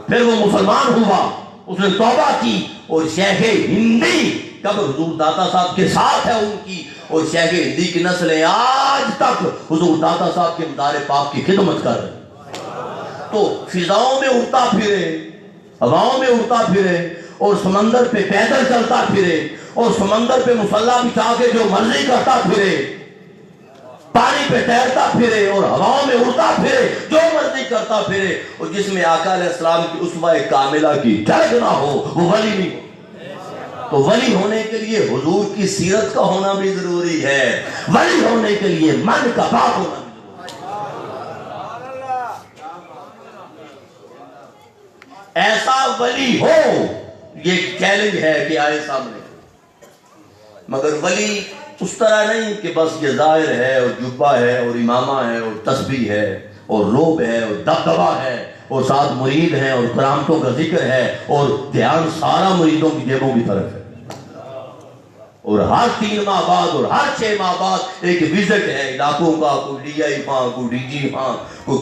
پھر وہ مسلمان ہوا، اس نے توبہ کی، اور شیخ ہندی قبر حضور داتا صاحب کے ساتھ ہے ان کی، اور شیخ ہندی کی نسلیں آج تک حضور داتا صاحب کے مدار پاک کی خدمت کر رہے ہیں۔ تو فضاؤں میں اڑتا پھرے، ہواؤں میں اڑتا پھرے، اور سمندر پہ پیدل چلتا پھرے، اور سمندر پہ مصلا بچھا کے جو مرضی کرتا پھرے، پانی پہ تیرتا پھرے اور ہواؤں میں اڑتا پھرے، جو مرضی کرتا پھرے، اور جس میں آقا علیہ السلام کی اسوہ کاملہ کی جھلک نہ ہو وہ ولی نہیں ہو۔ تو ولی ہونے کے لیے حضور کی سیرت کا ہونا بھی ضروری ہے، ولی ہونے کے لیے من کا پاک ہونا بھی ایسا ولی ہو، یہ چیلنج ہے کہ آئے سامنے، مگر ولی اس طرح نہیں کہ بس یہ ظاہر ہے اور جبہ ہے اور امامہ ہے اور تسبیح ہے اور روب ہے اور دبدبہ ہے اور ساتھ مرید ہیں اور کرامتوں کا ذکر ہے اور دھیان سارا مریدوں کی جیبوں کی طرف ہے، اور ہر 3 ماہ بعد اور ہر 6 ماہ بعد ایک وزٹ ہے علاقوں کا، کوئی ڈی آئی ہاں، کوئی ڈی جی ہاں،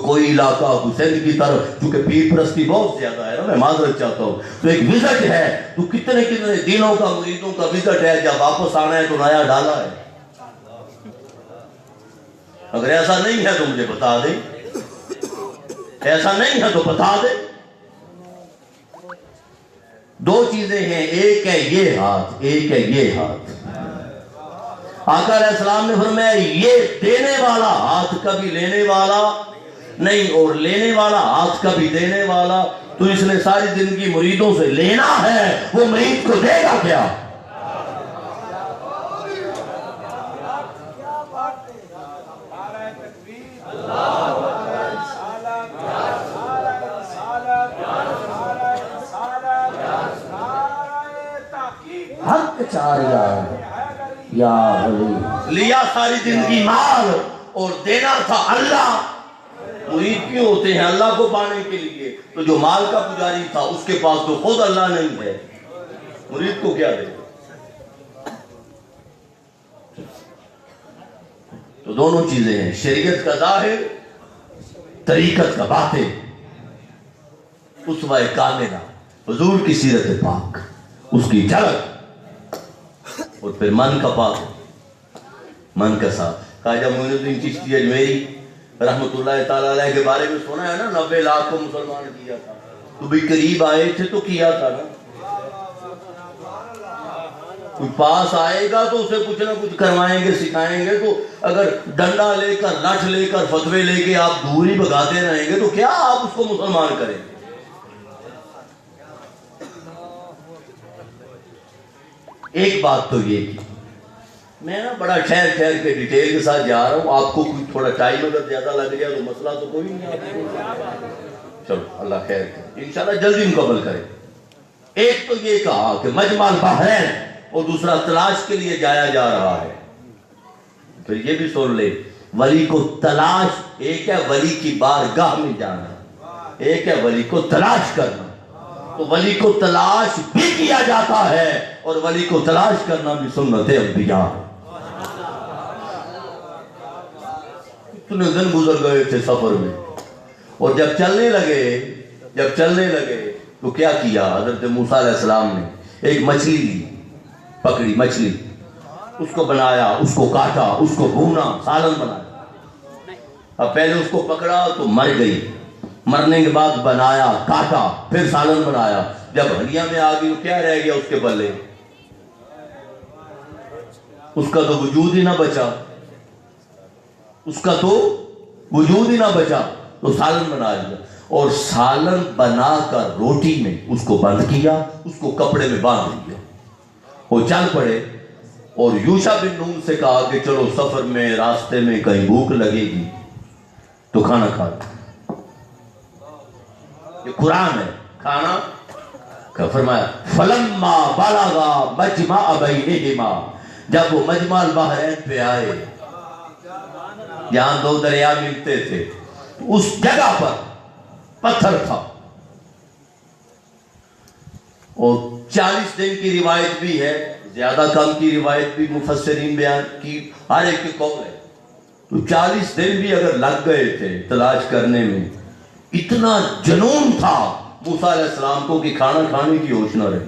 کوئی علاقہ، کوئی سندھ کی طرف، چونکہ پیر پرستی بہت زیادہ ہے نا، میں معذرت چاہتا ہوں، تو ایک وزٹ ہے، تو کتنے دنوں کا مریدوں کا وزٹ ہے، جب واپس آنا ہے تو نیا ڈالا ہے۔ اگر ایسا نہیں ہے تو مجھے بتا دیں، ایسا نہیں ہے تو بتا دیں۔ 2 چیزیں ہیں، ایک ہے یہ ہاتھ، ایک ہے یہ ہاتھ۔ آقا علیہ السلام نے فرمایا یہ دینے والا ہاتھ کبھی لینے والا نہیں، اور لینے والا ہاتھ کبھی دینے والا۔ تو اس نے ساری زندگی مریدوں سے لینا ہے، وہ مرید کو دے گا کیا؟ حق چاریا یا ولی، لیا ساری زندگی مال اور دینا تھا اللہ۔ مرید کیوں ہوتے ہیں؟ اللہ کو پانے کے لیے۔ تو جو مال کا پجاری تھا اس کے پاس تو خود اللہ نہیں ہے، مرید کو کیا دے؟ تو دونوں چیزیں ہیں، شریعت کا ظاہر، طریقت کا باطن، اسوہ کاملہ حضور کی سیرت پاک، اس کی جھلک، اور پھر من کا پاک، من کا صاف۔ خواجہ معین الدین چشتی اجمیری رحمت اللہ تعالیٰ علیہ کے بارے میں سنا ہے نا، 90 لاکھ کو مسلمان کیا تھا، تو بھی قریب آئے تھے تو کیا تھا نا۔ کوئی پاس آئے گا تو اسے کچھ نہ کچھ کروائیں گے، سکھائیں گے، تو اگر ڈنڈا لے کر، لٹھ لے کر، فتوے لے کے آپ دور ہی بھگاتے رہیں گے تو کیا آپ اس کو مسلمان کریں گے؟ ایک بات تو یہ کی، میں نا بڑا ٹھہر کے ڈیٹیل کے ساتھ جا رہا ہوں، آپ کو کوئی تھوڑا ٹائم اگر زیادہ لگ گیا تو مسئلہ تو کوئی نہیں ہے، چلو اللہ خیر کرے، انشاءاللہ جلدی مکمل کرے۔ ایک تو یہ کہا کہ مجمع البحرین، اور دوسرا تلاش کے لیے جایا جا رہا ہے۔ پھر یہ بھی سن لے، ولی کو تلاش، ایک ہے ولی کی بارگاہ میں جانا، ایک ہے ولی کو تلاش کرنا۔ تو ولی کو تلاش بھی کیا جاتا ہے اور ولی کو تلاش کرنا بھی سنت انبیاء۔ اتنے دن گزر گئے تھے سفر میں، اور جب چلنے لگے تو کیا کیا حضرت موسیٰ علیہ السلام نے؟ ایک مچھلی لی، پکڑی مچھلی، اس کو بنایا، اس کو کاٹا، اس کو بھونا، سالن بنایا۔ اب پہلے اس کو پکڑا تو مر گئی، مرنے کے بعد بنایا، کاٹا، پھر سالن بنایا، جب ہڈیاں میں آ گئی تو کیا رہ گیا اس کے پلے؟ اس کا تو وجود ہی نہ بچا، اس کا تو وجود ہی نہ بچا، تو سالن بنا لیا، اور سالن بنا کر روٹی میں اس کو بند کیا، اس کو کپڑے میں باندھ دیا، وہ چل پڑے، اور یوشع بن نون سے کہا کہ چلو سفر میں، راستے میں کہیں بھوک لگے گی تو کھانا کھا لو۔ یہ قرآن ہے، کھانا کا فرمایا فلما بلغا مجمع بینہما، جب وہ مجمع البحرین پہ آئے، جہاں 2 دریا ملتے تھے، اس جگہ پر پتھر تھا، اور 40 دن کی روایت بھی ہے، زیادہ کم کی روایت بھی مفسرین بیان کی، ہر ایک کے قول ہے، تو 40 دن بھی اگر لگ گئے تھے تلاش کرنے میں، اتنا جنون تھا موسیٰ علیہ السلام کو کہ کھانا کھانے کی ہوش نہ رہی۔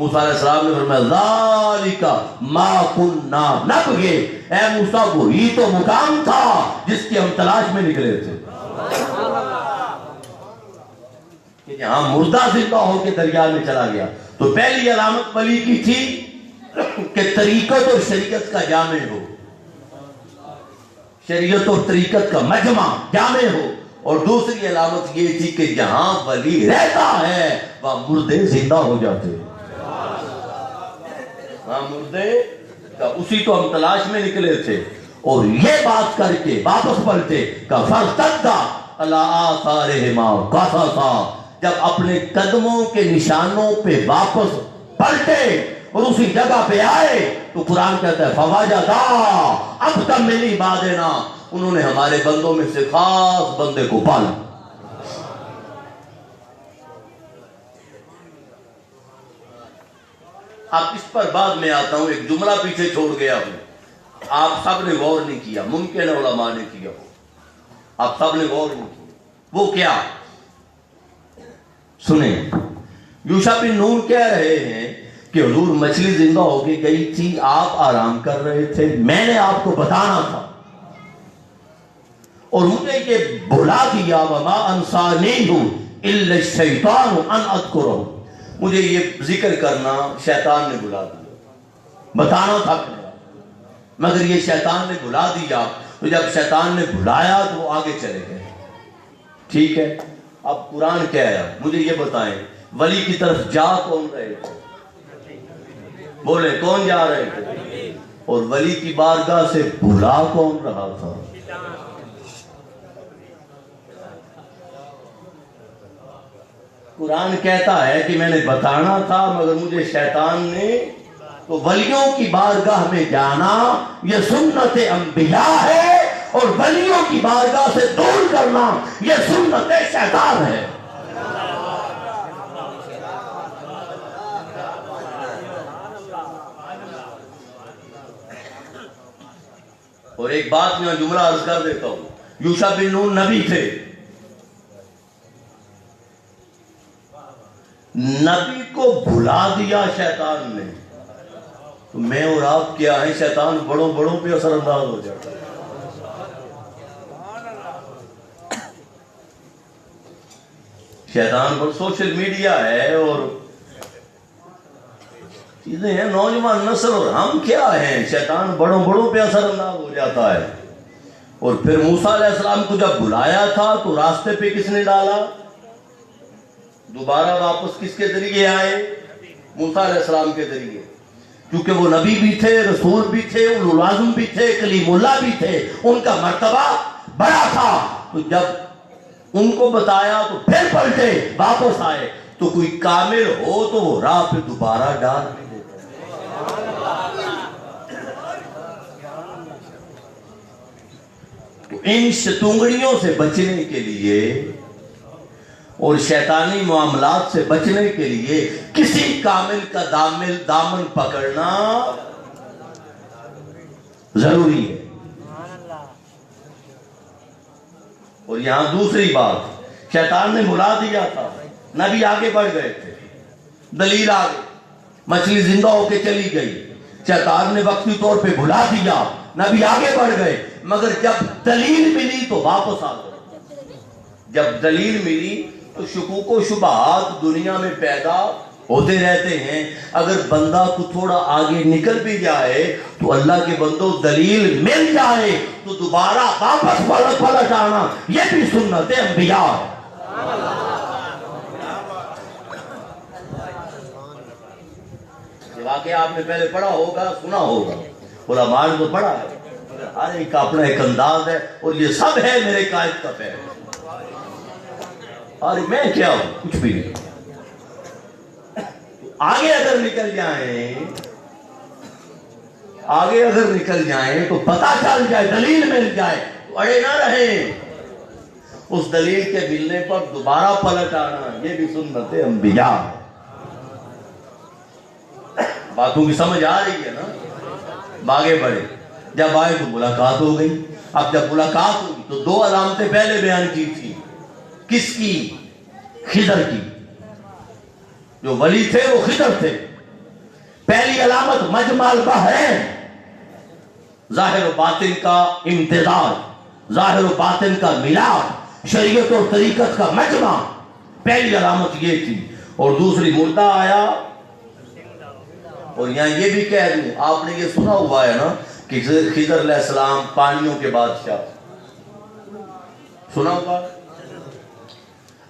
موسیٰ علیہ السلام نے فرمایا ذالک ما کننا نبغی، اے موسیٰ وہی تو مقام تھا جس کی ہم تلاش میں نکلے تھے، کہ جہاں مردہ زندہ ہو کے دریا میں چلا گیا۔ تو پہلی علامت ولی کی تھی کہ طریقت اور شریعت کا جامع ہو، شریعت اور طریقت کا مجمع جامع ہو، اور دوسری علامت یہ تھی کہ جہاں ولی رہتا ہے وہاں مردے زندہ ہو جاتے ہیں، وہاں مردے کا اسی تو ہم تلاش میں نکلے تھے۔ اور یہ بات کر کے واپس پلٹے کہ فَارْتَدَّ عَلَىٰ آثَارِهِمَا قَصَصًا، جب اپنے قدموں کے نشانوں پہ واپس پلٹے اور اسی جگہ پہ آئے تو قرآن کہتا ہے فَوَجَدَا عَبْدًا مِنْ عِبَادِنَا، انہوں نے ہمارے بندوں میں سے خاص بندے کو پالا۔ اب اس پر بعد میں آتا ہوں، ایک جملہ پیچھے چھوڑ گیا ہوں، آپ سب نے غور نہیں کیا، ممکن ہے علماء نے کیا ہو، آپ سب نے غور نہیں کیا۔ وہ کیا؟ سنیں، یوشع بن نون کہہ رہے ہیں کہ حضور مچھلی زندہ ہو کے گئی تھی، آپ آرام کر رہے تھے، میں نے آپ کو بتانا تھا اور مجھے یہ بھلا دیا، وما انسانیہ الا الشیطان ان اذکرہ، مجھے یہ ذکر کرنا شیطان نے بھلا دیا، بتانا تھا مگر یہ شیطان نے بھلا دیا۔ تو جب شیطان نے بھلایا تو وہ آگے چلے گئے۔ ٹھیک ہے، اب قرآن کہہ رہا ہے، مجھے یہ بتائیں ولی کی طرف جا کون رہے تھے؟ بولے کون جا رہے تھے؟ اور ولی کی بارگاہ سے بھلا کون رہا تھا؟ قرآن کہتا ہے کہ میں نے بتانا تھا مگر مجھے شیطان نے، تو ولیوں کی بارگاہ میں جانا یہ سنت انبیاء ہے، اور ولیوں کی بارگاہ سے دور کرنا یہ سنت شیطان ہے۔ اور ایک بات میں جملہ عرض کر دیتا ہوں، یوشع بن نون نبی تھے، نبی کو بھلا دیا شیطان نے، تو میں اور آپ کیا ہیں؟ شیطان بڑوں بڑوں پہ اثر انداز ہو جاتا ہے۔ شیطان پر سوشل میڈیا ہے اور چیزیں ہیں، نوجوان نسل اور ہم کیا ہیں؟ شیطان بڑوں بڑوں پہ اثر انداز ہو جاتا ہے۔ اور پھر موسیٰ علیہ السلام کو جب بلایا تھا تو راستے پہ کس نے ڈالا؟ دوبارہ واپس کس کے ذریعے آئے؟ موسیٰ علیہ السلام کے ذریعے، کیونکہ وہ نبی بھی تھے، رسول بھی تھے، اولو العزم بھی تھے، کلیم اللہ بھی تھے، ان کا مرتبہ بڑا تھا۔ تو جب ان کو بتایا تو پھر پلٹے واپس آئے۔ تو کوئی کامل ہو تو وہ راہ پہ دوبارہ ڈال نہیں دیتا۔ تو ان شتونگڑیوں سے بچنے کے لیے اور شیطانی معاملات سے بچنے کے لیے کسی کامل کا دامن پکڑنا ضروری ہے۔ اور یہاں دوسری بات، شیطان نے بھلا دیا تھا، نبی آگے بڑھ گئے تھے، دلیل آ گئی، مچھلی زندہ ہو کے چلی گئی، شیطان نے وقتی طور پہ بھلا دیا، نبی آگے بڑھ گئے، مگر جب دلیل ملی تو واپس آ گئے۔ جب دلیل ملی تو شکوک و شبہات دنیا میں پیدا ہوتے رہتے ہیں۔ اگر بندہ کو تھوڑا آگے نکل بھی جائے تو اللہ کے بندوں دلیل مل جائے تو دوبارہ واپس پلٹ آنا یہ بھی سنت انبیاء ہے۔ یہ واقعہ آپ نے پہلے پڑھا ہوگا، سنا ہوگا، علماء نے تو پڑھا ہے، ہر ایک کا اپنا ایک انداز ہے، اور یہ سب ہے میرے قائد کا پیر۔ اور میں کیا ہوں؟ کچھ بھی نہیں۔ آگے اگر نکل جائیں تو پتہ چل جائے، دلیل مل جائے تو اڑے نہ رہیں، اس دلیل کے ملنے پر دوبارہ پلٹ آنا یہ بھی سنت انبیاء ہے۔ باتوں کی سمجھ آ رہی ہے نا؟ آگے بڑھے، جب آئے تو ملاقات ہو گئی۔ اب جب ملاقات ہوگی تو دو علامتیں پہلے بیان کی تھی، کس کی؟ خضر کی۔ جو ولی تھے وہ خضر تھے، پہلی علامت مجمع البحرین، ظاہر و باطن کا امتزاج، ظاہر و باطن کا ملاپ، شریعت اور طریقت کا مجمع، پہلی علامت یہ تھی۔ اور دوسری مردہ آیا، اور یہاں یہ بھی کہہ دوں، آپ نے یہ سنا ہوا ہے نا کہ خضر علیہ السلام پانیوں کے بادشاہ، سنا ہوا؟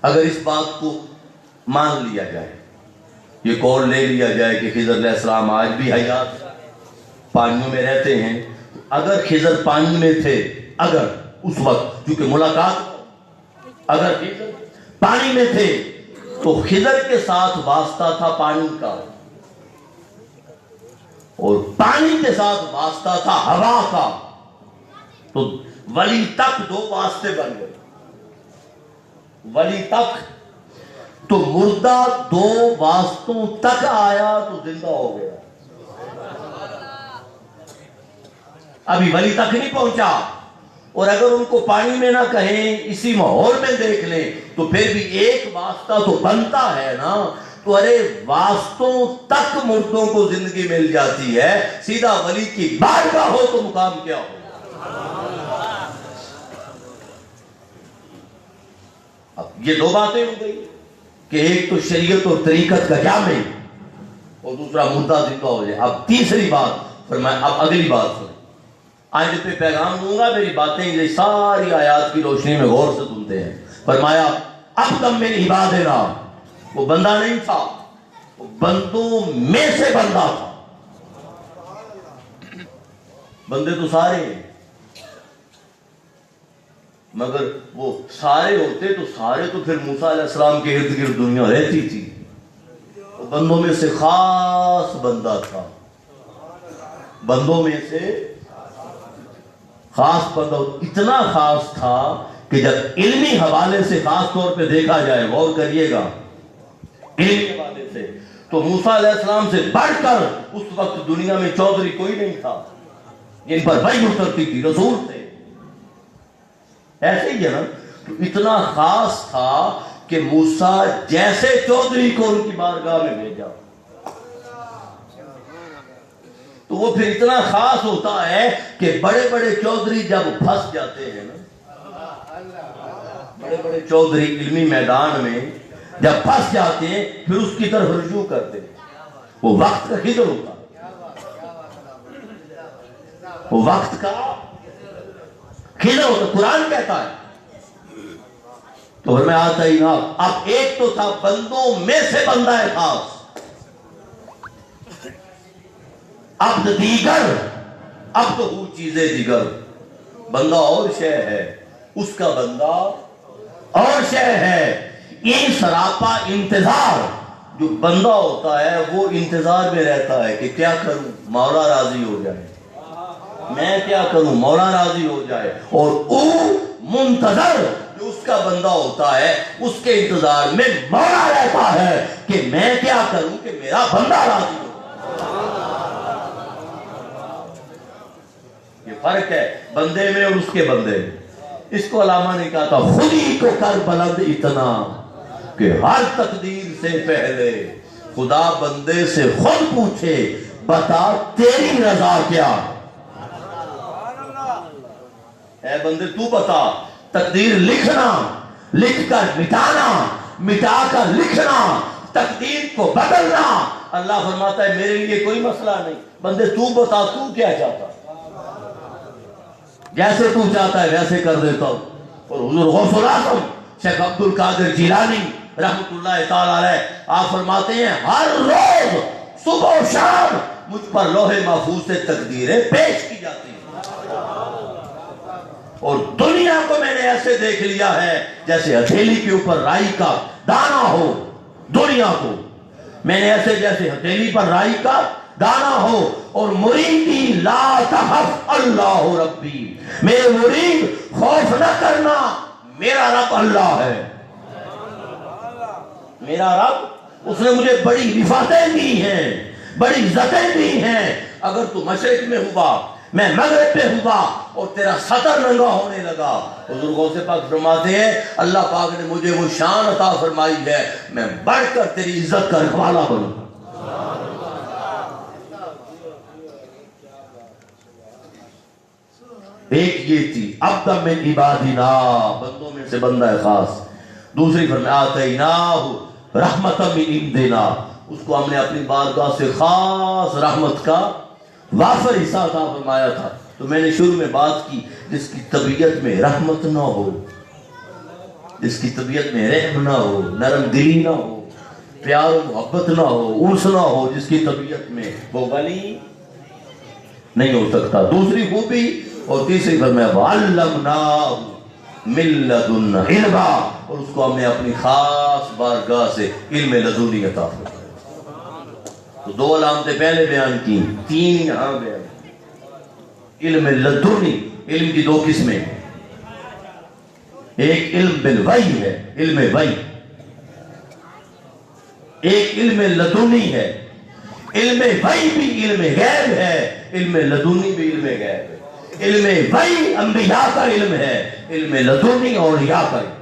اگر اس بات کو مان لیا جائے، یہ قول لے لیا جائے کہ خضر علیہ السلام آج بھی حیات پانیوں میں رہتے ہیں، اگر خضر پانی میں تھے، اگر اس وقت چونکہ ملاقات، اگر خضر پانی میں تھے تو خضر کے ساتھ واسطہ تھا پانی کا، اور پانی کے ساتھ واسطہ تھا ہوا کا، تو ولی تک دو واسطے بن گئے، ولی تک تو مردہ دو واسطوں تک آیا تو زندہ ہو گیا، ابھی ولی تک نہیں پہنچا، اور اگر ان کو پانی میں نہ کہیں، اسی ماحول میں دیکھ لیں تو پھر بھی ایک واسطہ تو بنتا ہے نا، تو ارے واسطوں تک مردوں کو زندگی مل جاتی ہے، سیدھا ولی کی بارگاہ ہو تو مقام کیا ہو۔ اب یہ دو باتیں ہو گئی کہ ایک تو شریعت اور طریقت کا جامع، اور دوسرا مردہ زندہ ہو جائے۔ اب تیسری بات فرمایا، اب اگلی بات سنیں، آئندہ پہ پیغام دوں گا، میری باتیں یہ ساری آیات کی روشنی میں غور سے سنتے ہیں۔ فرمایا اب تم من عبادنا، وہ بندہ نہیں تھا، وہ بندوں میں سے بندہ تھا، بندے تو سارے ہیں مگر وہ سارے ہوتے تو سارے تو پھر موسیٰ علیہ السلام کے ارد گرد دنیا رہتی تھی، وہ بندوں میں سے خاص بندہ تھا، بندوں میں سے خاص بندہ، اتنا خاص تھا کہ جب علمی حوالے سے خاص طور پہ دیکھا جائے، غور کریے گا، علمی حوالے سے تو موسیٰ علیہ السلام سے بڑھ کر اس وقت دنیا میں چودھری کوئی نہیں تھا جن پر وحی اترتی تھی، رسول تھے، ایسے ہی ہے نا، تو اتنا خاص تھا کہ موسیٰ جیسے چودھری کو ان کی بارگاہ میں بھیجا، تو وہ پھر اتنا خاص ہوتا ہے کہ بڑے بڑے چودھری جب پھنس جاتے ہیں نا، بڑے بڑے چودھری علمی میدان میں جب پھنس جاتے ہیں پھر اس کی طرف رجوع کرتے ہیں، وہ وقت کا خضر ہوتا ہے، وہ وقت کا خضر ہوتا ہے، قرآن کہتا ہے۔ تو پھر میں آتا ہی نا، اب ایک تو تھا بندوں میں سے بندہ ہے خاص، اب دیگر، اب تو وہ چیزیں دیگر، بندہ اور شے ہے، اس کا بندہ اور شے ہے، یہ سراپا انتظار، جو بندہ ہوتا ہے وہ انتظار میں رہتا ہے کہ کیا کروں مولا راضی ہو جائے، میں کیا کروں مولا راضی ہو جائے، اور او منتظر جو اس کا بندہ ہوتا ہے اس کے انتظار میں مولا رہتا ہے کہ میں کیا کروں کہ میرا بندہ راضی ہو۔ یہ فرق ہے بندے میں اور اس کے بندے میں۔ اس کو علامہ نے کہا تھا، خودی کو کر بلند اتنا کہ ہر تقدیر سے پہلے خدا بندے سے خود پوچھے، بتا تیری رضا کیا، اے بندے تو بتا، تقدیر لکھنا، لکھ کر مٹانا، مٹا کر لکھنا، تقدیر کو بدلنا، اللہ فرماتا ہے میرے لیے کوئی مسئلہ نہیں، بندے تو بتا تو کیا چاہتا، جیسے تو چاہتا ہے ویسے کر دیتا ہوں۔ اور حضور غوث الاعظم شیخ عبد القادر جیلانی رحمت اللہ تعالی علیہ آپ فرماتے ہیں، ہر روز صبح و شام مجھ پر لوح محفوظ سے تقدیریں پیش کی جاتی ہیں، اور دنیا کو میں نے ایسے دیکھ لیا ہے جیسے ہتھیلی کے اوپر رائی کا دانہ ہو، دنیا کو میں نے ایسے جیسے ہتھیلی پر رائی کا دانا ہو، اور مریدی لا تخف اللہ ربی، میرے مرید خوف نہ کرنا، میرا رب اللہ ہے، میرا رب اس نے مجھے بڑی رفعتیں دی ہیں، بڑی عزتیں دی ہیں، اگر تو مشرق میں ہوا میں مغرب پہ ہوا اور تیرا سطر ننگا ہونے لگا، حضور غوث پاک فرماتے ہیں اللہ پاک نے مجھے وہ شان عطا فرمائی ہے، میں بڑھ کر تیری عزت کا رکھوالا بنوں، ایک یہ تھی عبدا من عبادنا، بندوں میں سے بندہ ہے خاص. دوسری فرمایا آتیناہ رحمتا من عندنا، اس کو ہم نے اپنی بارگاہ سے خاص رحمت کا وافر حصہ عطا فرمایا تھا. تو میں نے شروع میں بات کی، جس کی طبیعت میں رحمت نہ ہو، جس کی طبیعت میں رحم نہ ہو، نرم دلی نہ ہو، پیار و محبت نہ ہو، انس نہ ہو، جس کی طبیعت میں، وہ ولی نہیں ہو سکتا. دوسری خوبی اور تیسری فرمایا وَعَلَّمْنَاهُ مِن لَدُنَّا عِلْمًا، اور اس کو ہم نے اپنی خاص بارگاہ سے علم لدنی عطا فرمایا. تو دو علامتیں پہلے بیان کی، تین یہاں بیان. علم لدنی، علم کی دو قسمیں، ایک علم بالوحی ہے، علم وحی، ایک علم لدنی ہے. علم وحی بھی علم غیب ہے، علم لدنی بھی علم غیب ہے. علم وحی انبیاء کا علم ہے، علم لدنی اولیاء کا علم.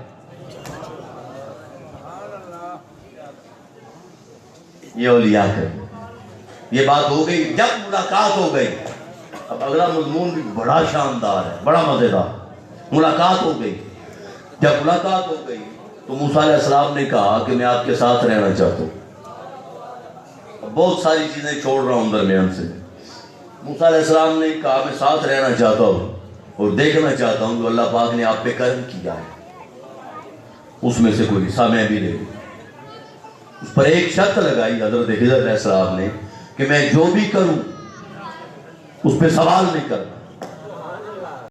یہ اولیاء کا علم. یہ بات ہو گئی. جب ملاقات ہو گئی، اب اگلا مضمون بھی بڑا شاندار ہے، بڑا مزیدار. ملاقات ہو گئی. جب ملاقات ہو گئی تو موسیٰ علیہ السلام نے کہا کہ میں آپ کے ساتھ رہنا چاہتا ہوں، بہت ساری چیزیں چھوڑ رہا ہوں درمیان سے. موسیٰ علیہ السلام نے کہا میں ساتھ رہنا چاہتا ہوں اور دیکھنا چاہتا ہوں کہ اللہ پاک نے آپ پہ کرم کیا ہے، اس میں سے کوئی حصہ میں بھی لے لوں. اس پر ایک شرط لگائی حضرت خضر علیہ السلام نے کہ میں جو بھی کروں اس پہ سوال نہیں کرنا.